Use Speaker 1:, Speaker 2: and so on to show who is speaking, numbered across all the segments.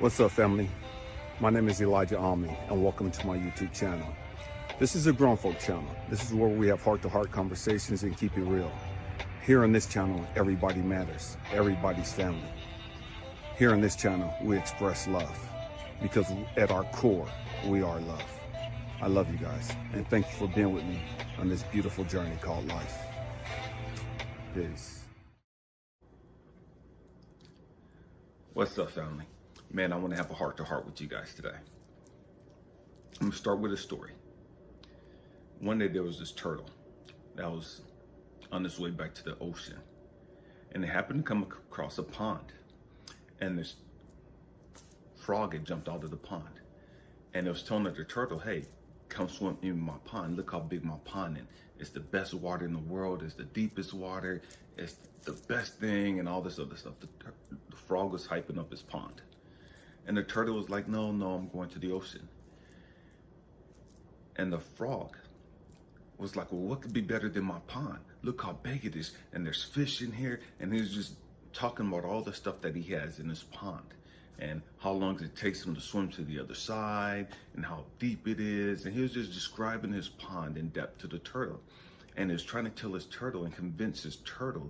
Speaker 1: What's up, family? My name is ElijahAmmi, and welcome to my YouTube channel. This is a grown folk channel. This is where we have heart-to-heart conversations and keep it real. Here on this channel, everybody matters. Everybody's family. Here on this channel, we express love because at our core, we are love. I love you guys, and thank you for being with me on this beautiful journey called life. Peace.
Speaker 2: What's up, family? Man, I want to have a heart-to-heart with you guys today. I'm going to start with a story. One day there was this turtle that was on its way back to the ocean, and it happened to come across a pond, and this frog had jumped out of the pond, and it was telling the turtle, hey, come swim in my pond. Look how big my pond is. It's the best water in the world. It's the deepest water. It's the best thing, and all this other stuff. The frog was hyping up his pond. And the turtle was like, no, I'm going to the ocean. And the frog was like, well, what could be better than my pond? Look how big it is. And there's fish in here. And he was just talking about all the stuff that he has in his pond and how long it takes him to swim to the other side and how deep it is. And he was just describing his pond in depth to the turtle. And he was trying to tell his turtle and convince his turtle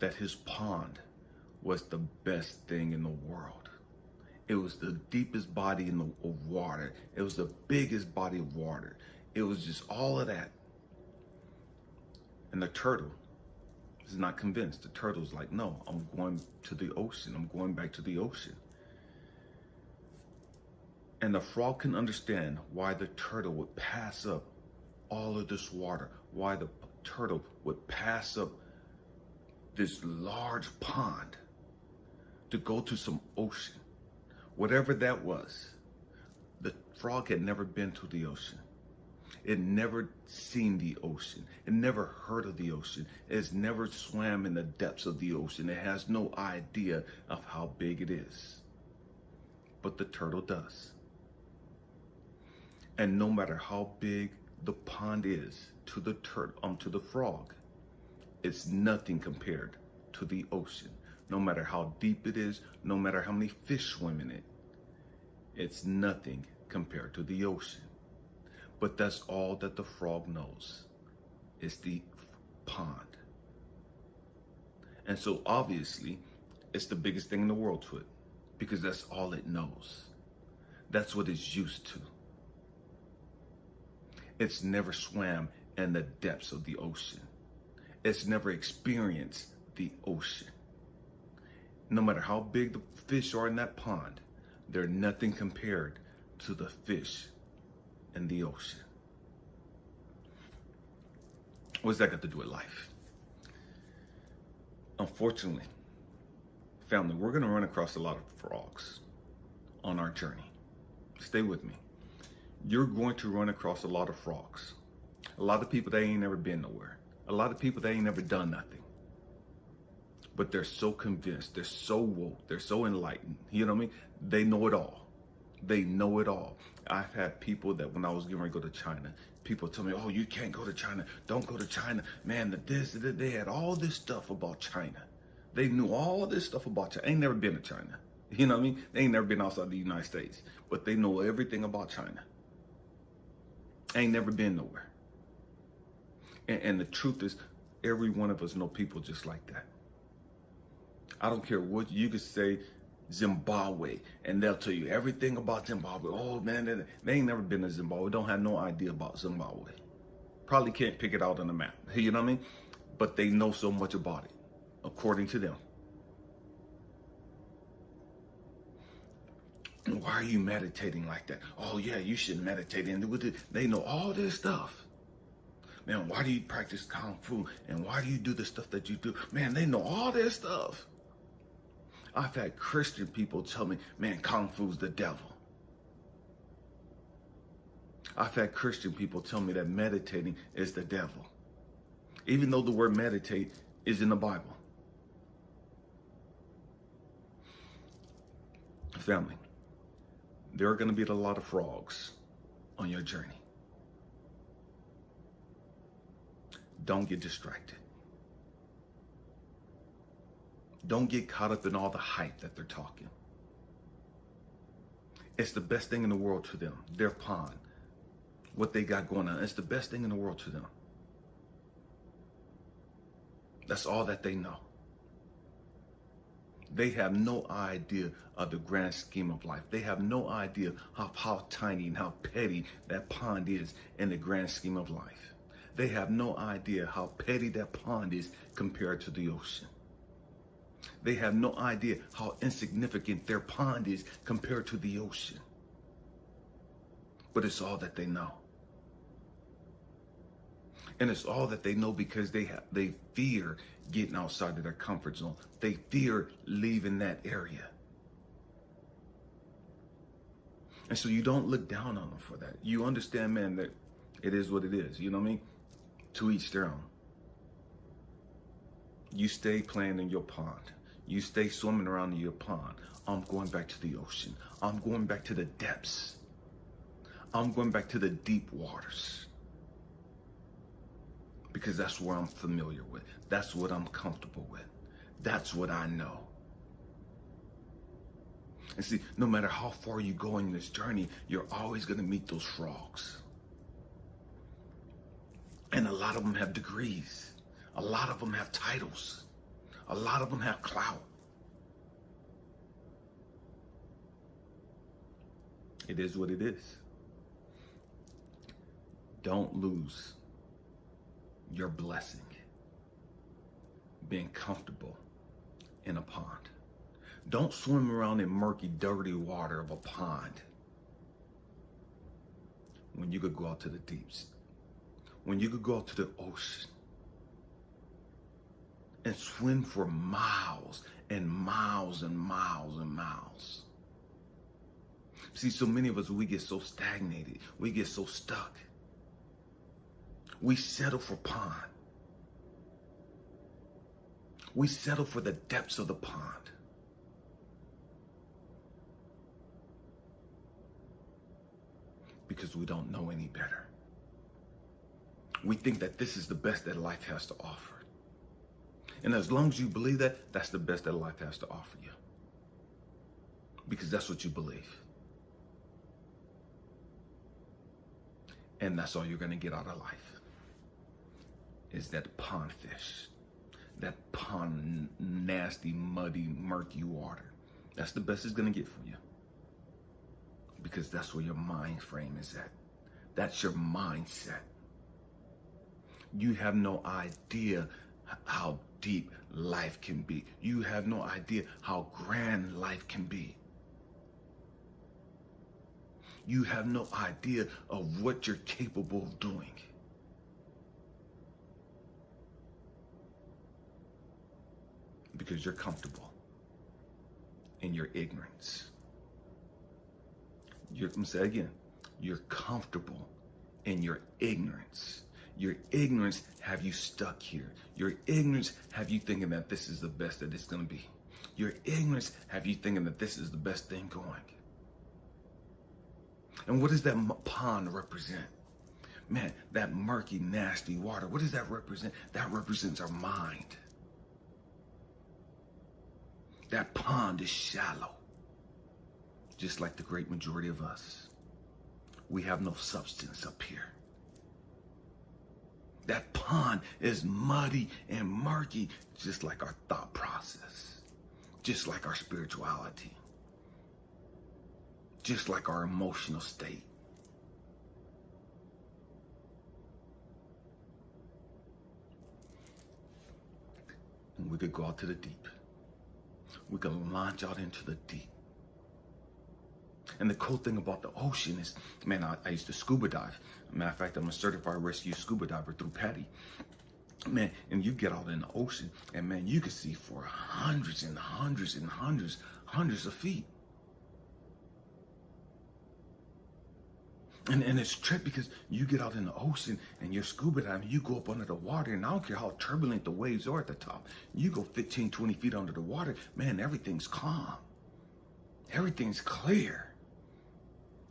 Speaker 2: that his pond was the best thing in the world. It was the deepest body of water. It was the biggest body of water. It was just all of that. And the turtle is not convinced. The turtle's like, no, I'm going to the ocean. I'm going back to the ocean. And the frog can understand why the turtle would pass up all of this water, why the turtle would pass up this large pond to go to some ocean. Whatever that was, the frog had never been to the ocean. It never seen the ocean. It never heard of the ocean. It's never swam in the depths of the ocean. It has no idea of how big it is. But the turtle does. And no matter how big the pond is to the to the frog, it's nothing compared to the ocean. No matter how deep it is, no matter how many fish swim in it, it's nothing compared to the ocean. But that's all that the frog knows, is the pond. And so obviously, it's the biggest thing in the world to it, because that's all it knows. That's what it's used to. It's never swam in the depths of the ocean. It's never experienced the ocean. No matter how big the fish are in that pond, they're nothing compared to the fish in the ocean. What's that got to do with life? Unfortunately, family, we're going to run across a lot of frogs on our journey. Stay with me. You're going to run across a lot of frogs. A lot of people that ain't never been nowhere. A lot of people that ain't never done nothing. But they're so convinced, they're so woke, they're so enlightened. You know what I mean? They know it all. They know it all. I've had people that when I was getting ready to go to China, people tell me, oh, you can't go to China. Don't go to China. Man, they had all this stuff about China. They knew all this stuff about China. Ain't never been to China. You know what I mean? They ain't never been outside the United States, but they know everything about China. Ain't never been nowhere. And the truth is, every one of us know people just like that. I don't care what you could say, Zimbabwe, and they'll tell you everything about Zimbabwe. Oh man, they ain't never been to Zimbabwe. Don't have no idea about Zimbabwe. Probably can't pick it out on the map. You know what I mean? But they know so much about it, according to them. And why are you meditating like that? Oh yeah, you should meditate. And they know all this stuff. Man, why do you practice Kung Fu? And why do you do the stuff that you do? Man, they know all this stuff. I've had Christian people tell me, man, Kung Fu's the devil. I've had Christian people tell me that meditating is the devil, even though the word meditate is in the Bible. Family, there are going to be a lot of frogs on your journey. Don't get distracted. Don't get caught up in all the hype that they're talking. It's the best thing in the world to them. Their pond, what they got going on, it's the best thing in the world to them. That's all that they know. They have no idea of the grand scheme of life. They have no idea of how tiny and how petty that pond is in the grand scheme of life. They have no idea how petty that pond is compared to the ocean. They have no idea how insignificant their pond is compared to the ocean. But it's all that they know. And it's all that they know because they fear getting outside of their comfort zone. They fear leaving that area. And so you don't look down on them for that. You understand, man, that it is what it is. You know what I mean? To each their own. You stay playing in your pond. You stay swimming around in your pond. I'm going back to the ocean. I'm going back to the depths. I'm going back to the deep waters. Because that's where I'm familiar with. That's what I'm comfortable with. That's what I know. And see, no matter how far you go in this journey, you're always going to meet those frogs. And a lot of them have degrees. A lot of them have titles. A lot of them have clout. It is what it is. Don't lose your blessing being comfortable in a pond. Don't swim around in murky, dirty water of a pond when you could go out to the deeps, when you could go out to the ocean and swim for miles and miles and miles and miles. See, so many of us, we get so stagnated, we get so stuck. We settle for pond. We settle for the depths of the pond. Because we don't know any better. We think that this is the best that life has to offer. And as long as you believe that, that's the best that life has to offer you. Because that's what you believe. And that's all you're going to get out of life. Is that pond fish, that pond nasty, muddy, murky water. That's the best it's gonna get for you. Because that's where your mind frame is at. That's your mindset. You have no idea how deep life can be. You have no idea how grand life can be. You have no idea of what you're capable of doing. Because you're comfortable in your ignorance. I'm gonna say it again. You're comfortable in your ignorance. Your ignorance have you stuck here. Your ignorance have you thinking that this is the best that it's gonna be. Your ignorance have you thinking that this is the best thing going. And what does that pond represent? Man, that murky, nasty water, what does that represent? That represents our mind. That pond is shallow, just like the great majority of us. We have no substance up here. That pond is muddy and murky, just like our thought process, just like our spirituality, just like our emotional state. And we could go out to the deep. We can launch out into the deep. And the cool thing about the ocean is, man, I used to scuba dive. Matter of fact, I'm a certified rescue scuba diver through Patty. Man, and you get out in the ocean, and man, you can see for hundreds and hundreds and hundreds of feet. And it's a trip because you get out in the ocean and you're scuba diving, you go up under the water, and I don't care how turbulent the waves are at the top. You go 15, 20 feet under the water, man, everything's calm. Everything's clear.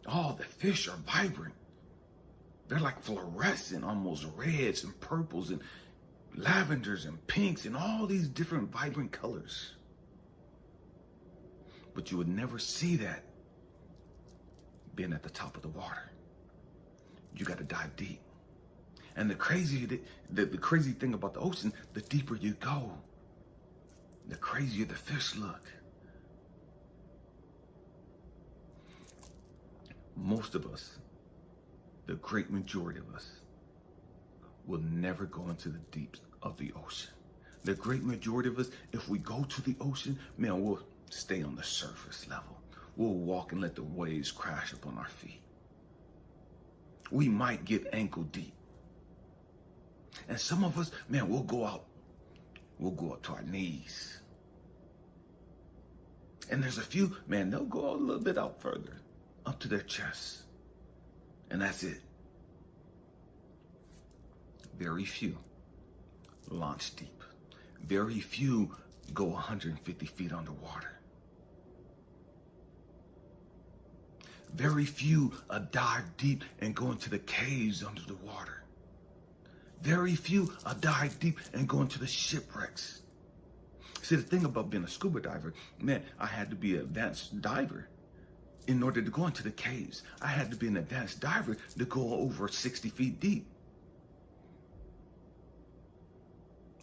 Speaker 2: Oh, the fish are vibrant. They're like fluorescent, almost reds and purples and lavenders and pinks and all these different vibrant colors. But you would never see that being at the top of the water. You got to dive deep. And the crazy thing about the ocean, the deeper you go, the crazier the fish look. Most of us, the great majority of us, will never go into the deeps of the ocean. The great majority of us, if we go to the ocean, man, we'll stay on the surface level. We'll walk and let the waves crash up on our feet. We might get ankle deep. And some of us, man, we'll go up to our knees. And there's a few, man, they'll go a little bit out further, up to their chest. And that's it. Very few launch deep. Very few go 150 feet underwater. Very few dive deep and go into the caves under the water. Very few dive deep and go into the shipwrecks. See, the thing about being a scuba diver, man, I had to be an advanced diver in order to go into the caves. I had to be an advanced diver to go over 60 feet deep.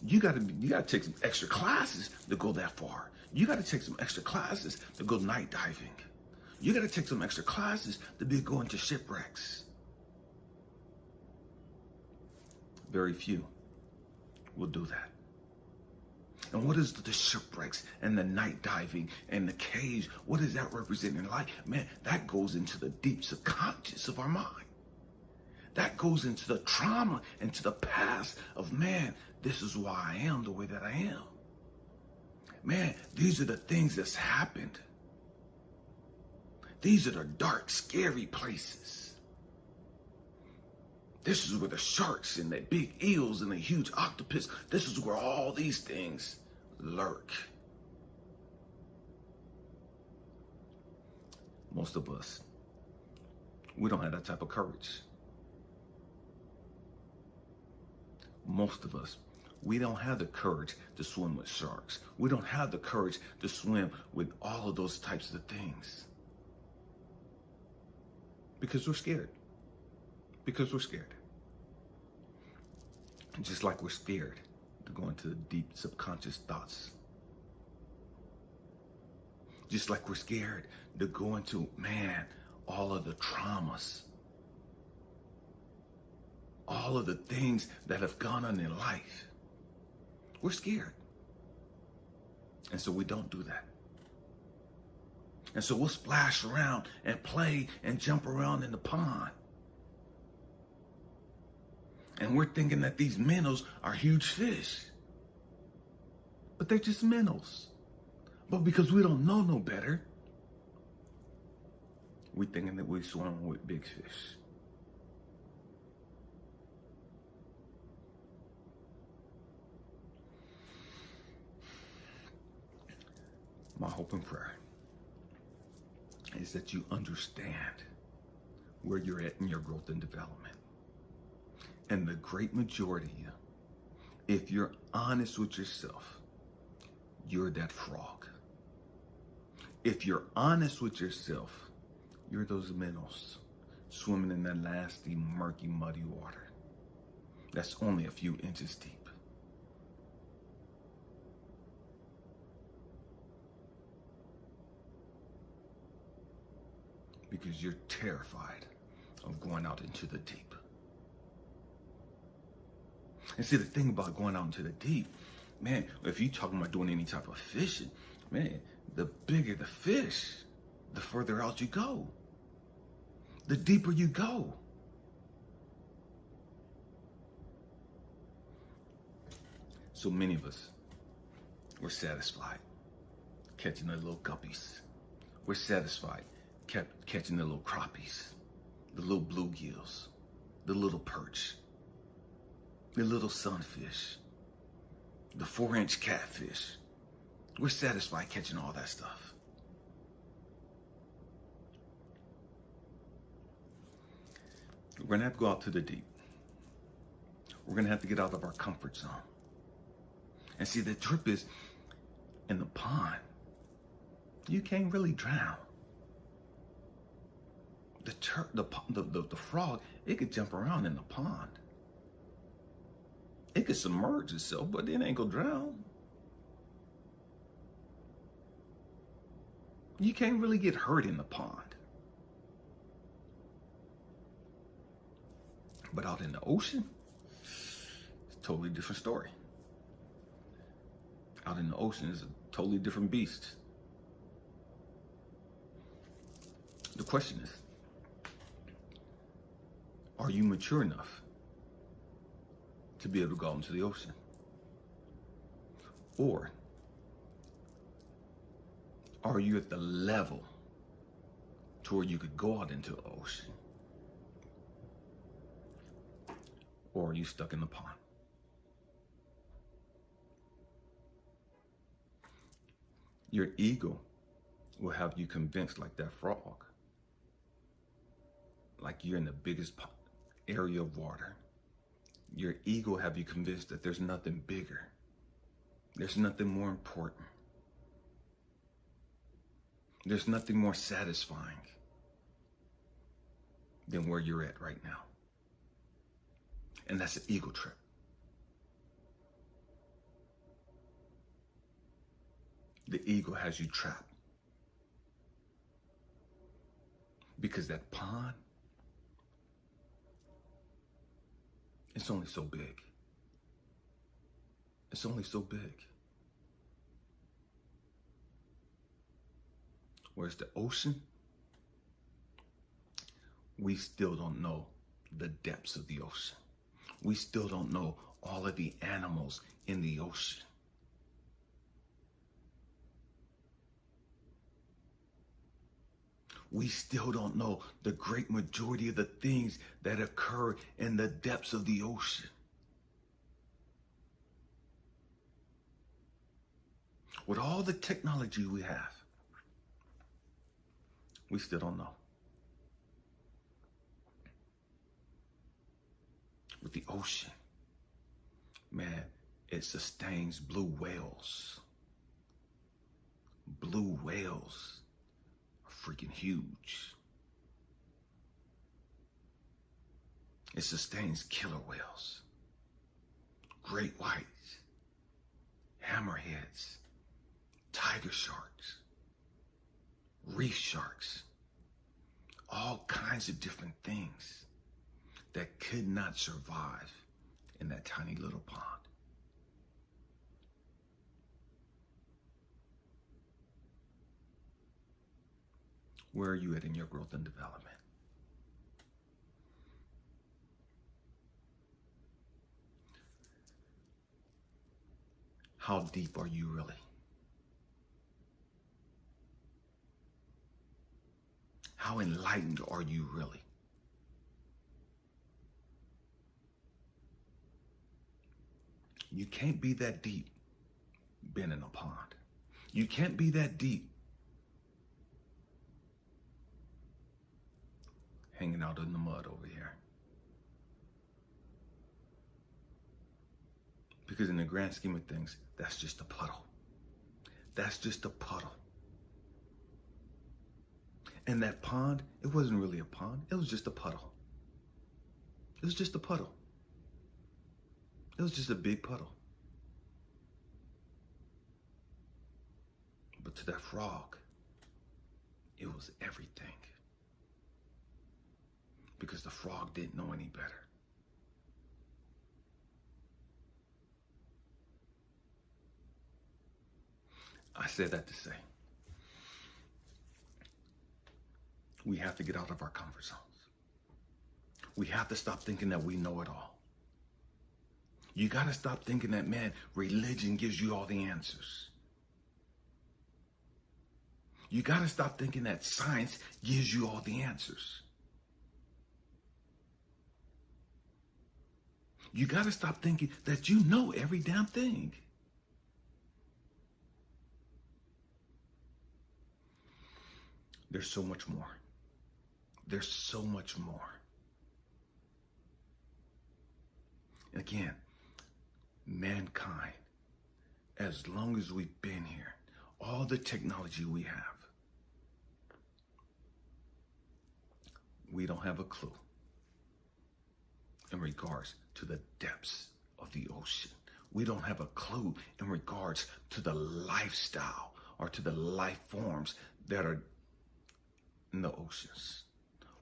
Speaker 2: You gotta take some extra classes to go that far. You gotta take some extra classes to go night diving. You gotta take some extra classes to be going to shipwrecks. Very few will do that. And what is the shipwrecks and the night diving and the caves? What does that represent in life? Man, that goes into the deep subconscious of our mind. That goes into the trauma, into the past of, man, this is why I am the way that I am. Man, these are the things that's happened. These are the dark, scary places. This is where the sharks and the big eels and the huge octopus, this is where all these things lurk. Most of us, we don't have that type of courage. Most of us, we don't have the courage to swim with sharks. We don't have the courage to swim with all of those types of things. Because we're scared. Because we're scared. Just like we're scared to go into the deep subconscious thoughts. Just like we're scared to go into, man, all of the traumas. All of the things that have gone on in life. We're scared. And so we don't do that. And so we'll splash around and play and jump around in the pond. And we're thinking that these minnows are huge fish. But they're just minnows. But because we don't know no better, we're thinking that we're swimming with big fish. My hope and prayer is that you understand where you're at in your growth and development. And the great majority of you, if you're honest with yourself, you're that frog. If you're honest with yourself, you're those minnows swimming in that nasty, murky, muddy water that's only a few inches deep. Because you're terrified of going out into the deep. And see, the thing about going out into the deep, man, if you're talking about doing any type of fishing, man, the bigger the fish, the further out you go. The deeper you go. So many of us, we're satisfied catching the little guppies. We're satisfied catching the little crappies, the little bluegills, the little perch, the little sunfish, the 4-inch catfish. We're satisfied catching all that stuff. We're going to have to go out to the deep. We're going to have to get out of our comfort zone. And see, the trip is in the pond. You can't really drown. the frog, it could jump around in the pond. It could submerge itself, but it ain't gonna drown. You can't really get hurt in the pond. But out in the ocean, it's a totally different story. Out in the ocean is a totally different beast. The question is, are you mature enough to be able to go out into the ocean? Or are you at the level to where you could go out into the ocean? Or are you stuck in the pond? Your ego will have you convinced, like that frog, like you're in the biggest area of water. Your ego will have you convinced that there's nothing bigger. There's nothing more important. There's nothing more satisfying than where you're at right now. And that's an ego trip. The ego has you trapped. Because that pond, it's only so big. It's only so big. Whereas the ocean, we still don't know the depths of the ocean. We still don't know all of the animals in the ocean. We still don't know the great majority of the things that occur in the depths of the ocean. With all the technology we have, we still don't know. With the ocean, man, it sustains blue whales. Blue whales are freaking huge. It sustains killer whales, great whites, hammerheads, tiger sharks, reef sharks, all kinds of different things that could not survive in that tiny little pond. Where are you at in your growth and development? How deep are you really? How enlightened are you really? You can't be that deep being in a pond. You can't be that deep hanging out in the mud over here. Because in the grand scheme of things, that's just a puddle. That's just a puddle. And that pond, it wasn't really a pond. It was just a puddle. It was just a puddle. It was just a big puddle. But to that frog, it was everything. Because the frog didn't know any better. I said that to say, we have to get out of our comfort zones. We have to stop thinking that we know it all. You got to stop thinking that, man, religion gives you all the answers. You got to stop thinking that science gives you all the answers. You got to stop thinking that you know every damn thing. There's so much more. There's so much more. And again, mankind, as long as we've been here, all the technology we have, We don't have a clue in regards to the depths of the ocean. We don't have a clue in regards to the lifestyle or to the life forms that are in the oceans.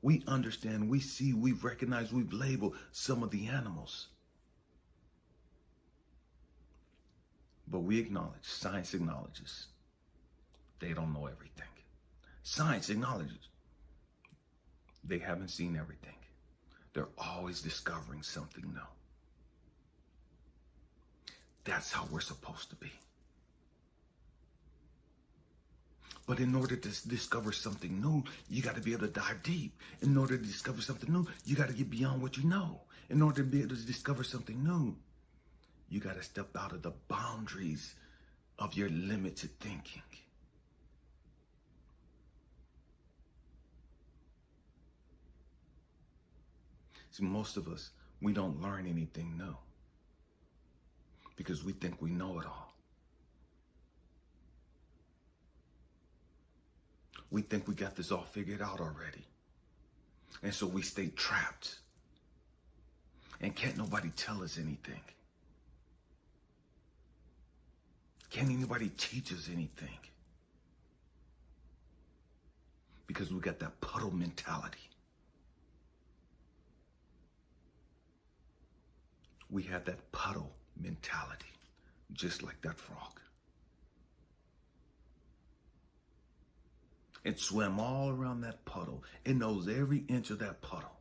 Speaker 2: We understand, we see, we recognize, we've labeled some of the animals. But we acknowledge, science acknowledges, they don't know everything. Science acknowledges they haven't seen everything. They're always discovering something new. That's how we're supposed to be. But in order to discover something new, you got to be able to dive deep. In order to discover something new, you got to get beyond what you know. In order to be able to discover something new, you got to step out of the boundaries of your limited thinking. See, most of us, we don't learn anything new because we think we know it all. We think we got this all figured out already. And so we stay trapped. And can't nobody tell us anything. Can't anybody teach us anything? Because we got that puddle mentality. We have that puddle mentality, just like that frog. It swam all around that puddle. It knows every inch of that puddle.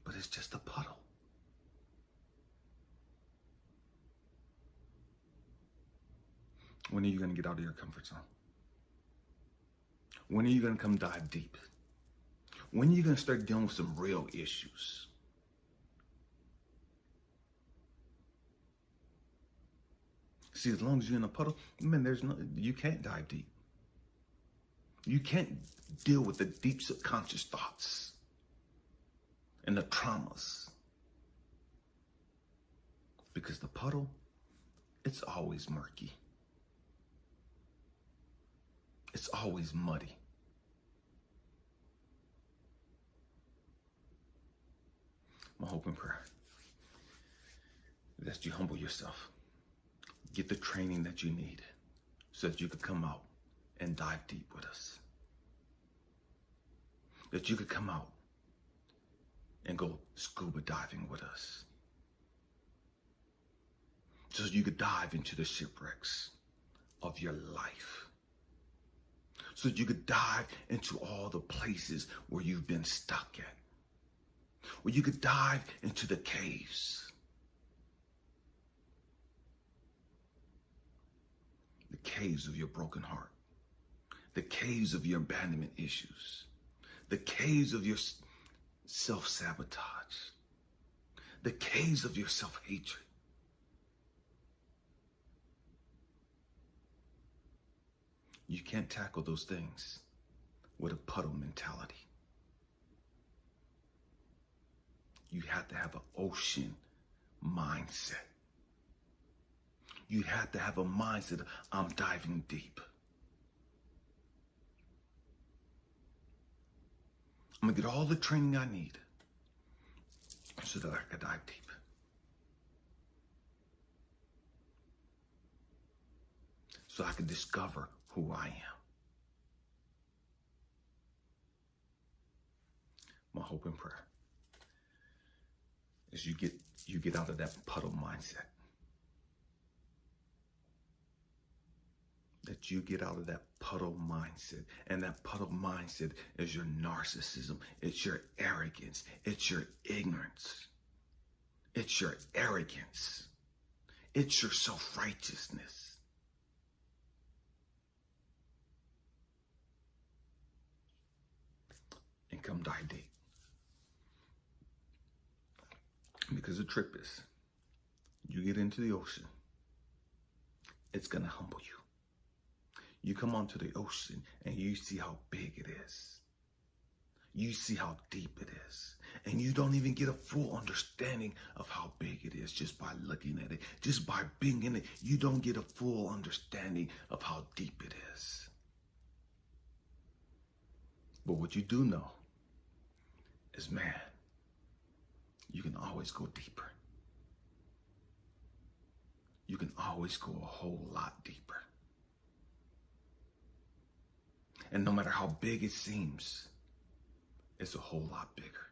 Speaker 2: But it's just a puddle. When are you going to get out of your comfort zone? When are you going to come dive deep? When are you going to start dealing with some real issues? See, as long as you're in a puddle, man, you can't dive deep. You can't deal with the deep subconscious thoughts and the traumas. Because the puddle, it's always murky. It's always muddy. My hope and prayer is that you humble yourself. Get the training that you need so that you could come out and dive deep with us. That you could come out and go scuba diving with us. So you could dive into the shipwrecks of your life. So that you could dive into all the places where you've been stuck at. Where you could dive into the caves. The caves of your broken heart, the caves of your abandonment issues, the caves of your self-sabotage, the caves of your self-hatred. You can't tackle those things with a puddle mentality. You have to have an ocean mindset. You have to have a mindset of, I'm diving deep. I'm going to get all the training I need so that I can dive deep. So I can discover who I am. My hope and prayer is you get out of that puddle mindset. That you get out of that puddle mindset. And that puddle mindset is your narcissism. It's your arrogance. It's your ignorance. It's your arrogance. It's your self-righteousness. And come dive deep. Because the trip is, you get into the ocean, it's going to humble you. You come onto the ocean and you see how big it is. You see how deep it is. And you don't even get a full understanding of how big it is just by looking at it. Just by being in it, you don't get a full understanding of how deep it is. But what you do know is, man, you can always go deeper. You can always go a whole lot deeper. And no matter how big it seems, it's a whole lot bigger.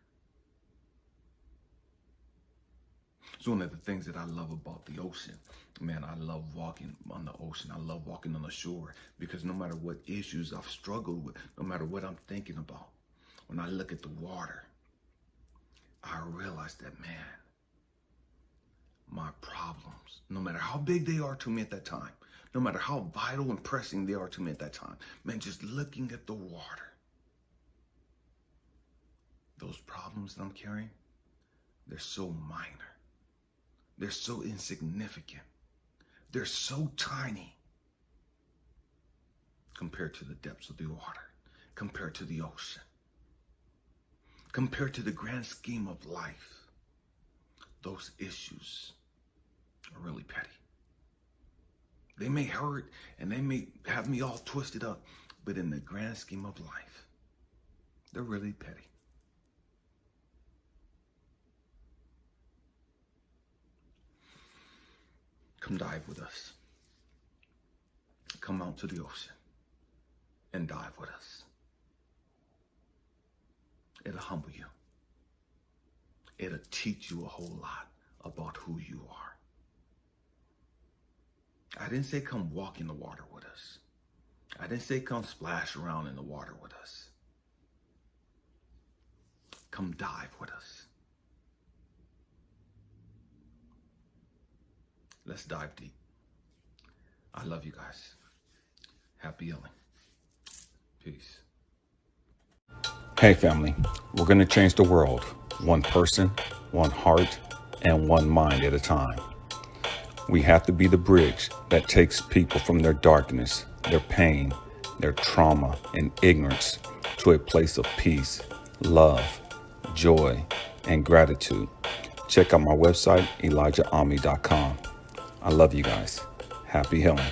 Speaker 2: It's one of the things that I love about the ocean. Man, I love walking on the ocean. I love walking on the shore, because no matter what issues I've struggled with, no matter what I'm thinking about, when I look at the water, I realize that, man, my problems, no matter how big they are to me at that time, no matter how vital and pressing they are to me at that time, man, just looking at the water, those problems that I'm carrying, they're so minor. They're so insignificant. They're so tiny compared to the depths of the water, compared to the ocean, compared to the grand scheme of life. Those issues are really petty. They may hurt and they may have me all twisted up, but in the grand scheme of life, they're really petty. Come dive with us. Come out to the ocean and dive with us. It'll humble you. It'll teach you a whole lot about who you are. I didn't say come walk in the water with us. I didn't say come splash around in the water with us. Come dive with us. Let's dive deep. I love you guys. Happy healing. Peace.
Speaker 1: Hey family, we're going to change the world, one person, one heart, and one mind at a time. We have to be the bridge that takes people from their darkness, their pain, their trauma, and ignorance to a place of peace, love, joy, and gratitude. Check out my website, ElijahAmmi.com. I love you guys. Happy healing.